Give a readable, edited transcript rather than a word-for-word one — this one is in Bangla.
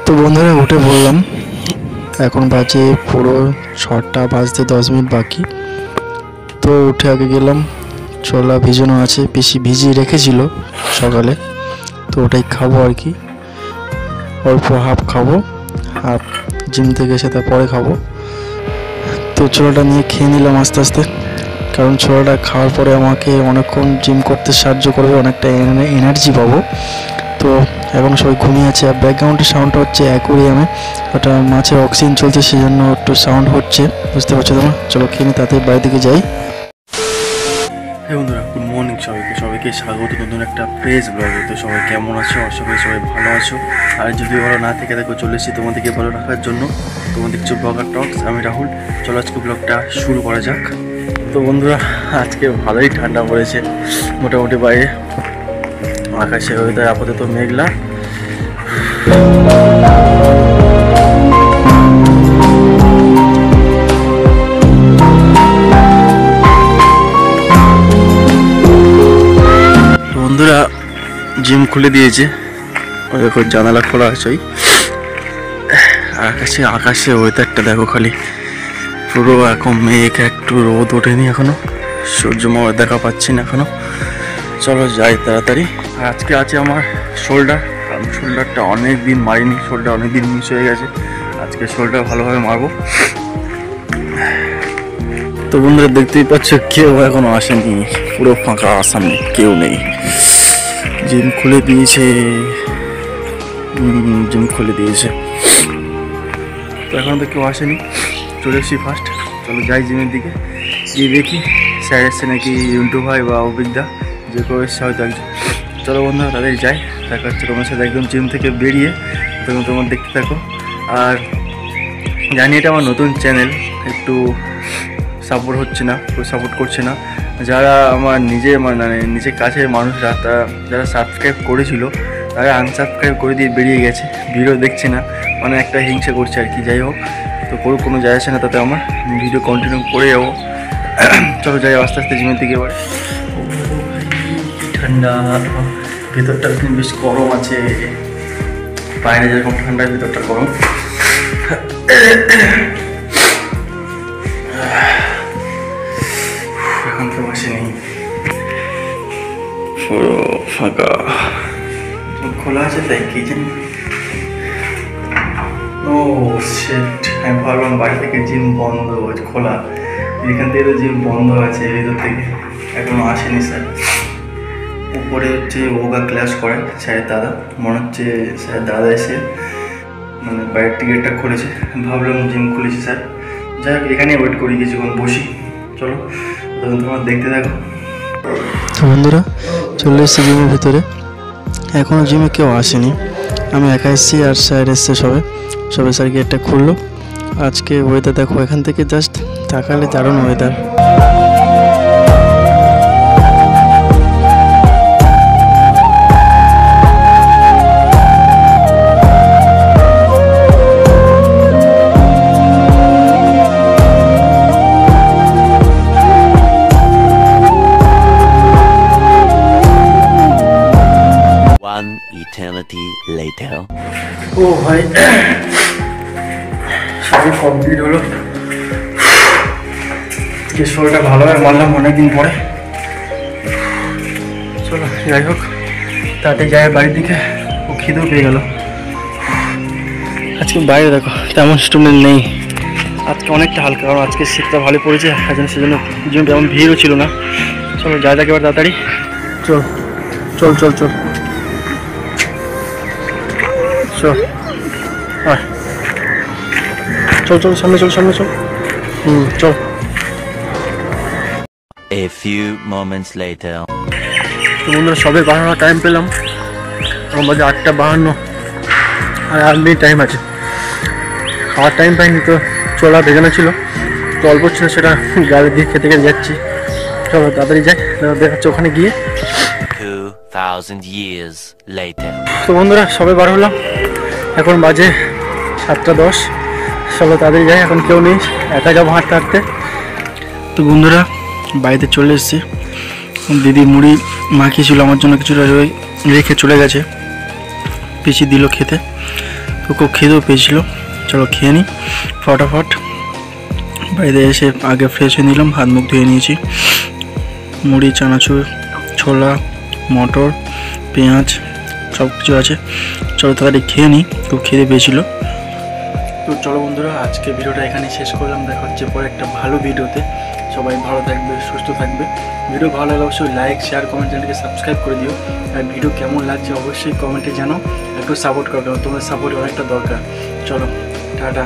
তো বন্ধুরা উঠে পড়লাম। এখন বাজে পুরো 6টা বাজতে 10 মিনিট বাকি। তো উঠে আগে গেলাম, ছোলা ভিজানো আছে, পিসি ভিজিয়ে রেখেছিল সকালে, তো ওটাই খাবো আর কি। অল্প হাফ খাবো, হাফ জিম থেকে এসে তারপরে খাবো। তো ছোলাটা নিয়ে খেয়ে নিলাম আস্তে আস্তে, কারণ ছোলাটা খাওয়ার পরে আমাকে অনেকক্ষণ জিম করতে সাহায্য করবে, অনেকটা এনার্জি পাবো। তো এখন সবাই ঘুমিয়ে আছে, আর ব্যাকগ্রাউন্ডের সাউন্ডটা হচ্ছে অ্যাকোরিয়ামে, ওটা মাছের অক্সিজেন চলছে, সেজন্য একটু সাউন্ড হচ্ছে, বুঝতে পারছো তোমরা। চলো খেয়ে নিই, তাড়াতাড়ি বাড়ির দিকে যাই। বন্ধুরা গুড মর্নিং, সবাইকে স্বাগত নতুন একটা ফ্রেশ ব্লগে। তো সবাই কেমন আছো? আশা করি সবাই ভালো আছো। আর যদি ভালো না থেকে দেখো, চলে এসেছি তোমাদেরকে ভালো রাখার জন্য। তোমরা দেখছো ব্লগার টক্স, আমি রাহুল। চলো আজকে ব্লগটা শুরু করা যাক। তো বন্ধুরা আজকে ভালোই ঠান্ডা পড়েছে মোটামুটি, বাইরে আকাশে ওয়েদার আপাতত মেঘলা। বন্ধুরা জিম খুলে দিয়েছে, ওই দেখো জানালা খোলা আছে। ওই আকাশে ওয়েদারটা দেখো, খালি পুরো এখন মেঘ, একটু রোদ ওঠেনি এখনো, সূর্য মামা দেখা পাচ্ছি না এখনো। চলো যাই তাড়াতাড়ি। আর আজকে আছে আমার শোল্ডার, কারণ শোল্ডারটা অনেক দিন মারিনি, শোল্ডার অনেক দিন মিস হয়ে গেছে। আজকে শোল্ডার ভালোভাবে মারবো। তো বন্ধুরা দেখতেই পাচ্ছ, কেউ এখনো আসেনি, পুরো ফাঁকা, সামনে কেউ নেই। জিম খুলে দিয়েছে, তো এখন তো কেউ আসেনি, চলে এসেছি ফার্স্ট। চলো যাই জিমের দিকে, গিয়ে দেখি স্যার এসছে নাকি, ইউন্টু ভাই বা অভিজ্ঞতা যে কেউ এসছে হয়তো একজন। চলো বন্ধুরা তাদের যাই, দেখা হচ্ছে তোমার সাথে একদম জিম থেকে বেরিয়ে। তখন তোমার দেখতে থাকো। আর জানি এটা আমার নতুন চ্যানেল, একটু সাপোর্ট হচ্ছে না, সাপোর্ট করছে না। যারা আমার নিজের কাছের মানুষরা, তারা যারা সাবস্ক্রাইব করেছিল, তারা আনসাবস্ক্রাইব করে দিয়ে বেরিয়ে গেছে, ভিডিও দেখছে না, মানে একটা হিংসা করছে আর কি। যাই হোক, তো কোনো যায় আসে না, তাতে আমার ভিডিও কন্টিনিউ করে যাবো। চলো যাই আস্তে আস্তে জিমের দিকে। এবার ঠান্ডা, ভেতরটা কিন্তু বেশ গরম আছে, বাইরে যেরকম ঠান্ডা, ভেতরটা গরম। এখন তো আসেনি, পুরো ফাঁকা, খোলা আছে তাই কি জানি। ও শিট, আমি ভাবলাম বাড়ি থেকে জিম বন্ধ, খোলা, এখান থেকে তো জিম বন্ধ আছে ভেতর থেকে, এখনো আসেনি স্যার। উপরে হচ্ছে যোগা ক্লাস করে স্যারের দাদা, মনে হচ্ছে স্যার দাদা এসে মানে বাইরের টিকিটটা খুলেছে, ভাবলাম জিম খুলেছি স্যার। যাই হোক, এখানে ওয়েট করি কিছুক্ষণ, বসি। চলো তখন তোমরা দেখতে থাকো। তো বন্ধুরা চলে এসেছি জিমের ভিতরে, এখনও জিমে কেউ আসেনি, আমি একা এসেছি আর স্যার এসছে সবে স্যার গেটটা খুললো। আজকে ওয়েদার দেখো, এখান থেকে জাস্ট তাকালে দারুণ ওয়েদার। Eternity later. ও ভাই, সবই কমপ্লিট হলো, যে শোটা ভালোভাবে মারলাম অনেকদিন পরে। চলো যাই হোক, তাড়াতাড়ি যাই বাড়ির দিকে, ও খিদেও পেয়ে গেল। আজকে বাইরে দেখো তেমন স্টুডেন্ট নেই, আজকে অনেকটা হালকা, কারণ আজকে শীতটা ভালো পড়েছে, সেজন্য তেমন ভিড়ও ছিল না। চলো যাই যাক এবার তাড়াতাড়ি, চল চল চল চল চল চল চল সামনে চল, চল। A few moments later. তো বন্ধুরা সবে বানানোর টাইম পেলাম, আমার বাজে 8:52, আর 8 মিনিট টাইম আছে। খাওয়ার টাইম পাইনি, তো ছোলা ভেজানো ছিল, তো অল্প ছিল, সেটা গাড়ি দিয়ে খেতে যাচ্ছি। চলো তাড়াতাড়ি যাই, দেখাচ্ছে ওখানে গিয়ে। 2000 years later. তো বন্ধুরা সবে বার হলাম, এখন বাজে 7:10। চলো তাড়াতাড়ি যাই, এখন কেউ নেই, একা যাবো হাঁটতে হাঁটতে। তো বন্ধুরা বাড়িতে চলে এসেছি, দিদি মুড়ি মাখিয়েছিল আমার জন্য, কিছুটা রেখে চলে গেছে, পিসি দিল খেতে। তো খুব খিদেও পেয়েছিল। চলো খেয়ে নিই ফটাফট। বাইরে এসে আগে ফ্রেশ হয়ে নিলাম, হাত মুখ ধুয়ে নিয়েছি। মুড়ি, চানাচুর, ছোলা, মটর, পেঁয়াজ সব কিছু আছে। চলো তাড়াতাড়ি খেয়ে নিই, খুব খিদে পেয়েছিল। তো চলো বন্ধুরা, আজকে ভিডিওটা এখানে শেষ করলাম। দেখা হচ্ছে পরে একটা ভালো ভিডিওতে। সবাই ভালো থাকবে, সুস্থ থাকবে। ভিডিও ভালো লাগলে অবশ্যই লাইক, শেয়ার, কমেন্ট, চ্যানেলকে সাবস্ক্রাইব করে দিও। আর ভিডিও কেমন লাগছে অবশ্যই কমেন্টে জানাও। একটু সাপোর্ট করো, কারণ তোমাদের সাপোর্ট অনেকটা দরকার। চলো টাটা।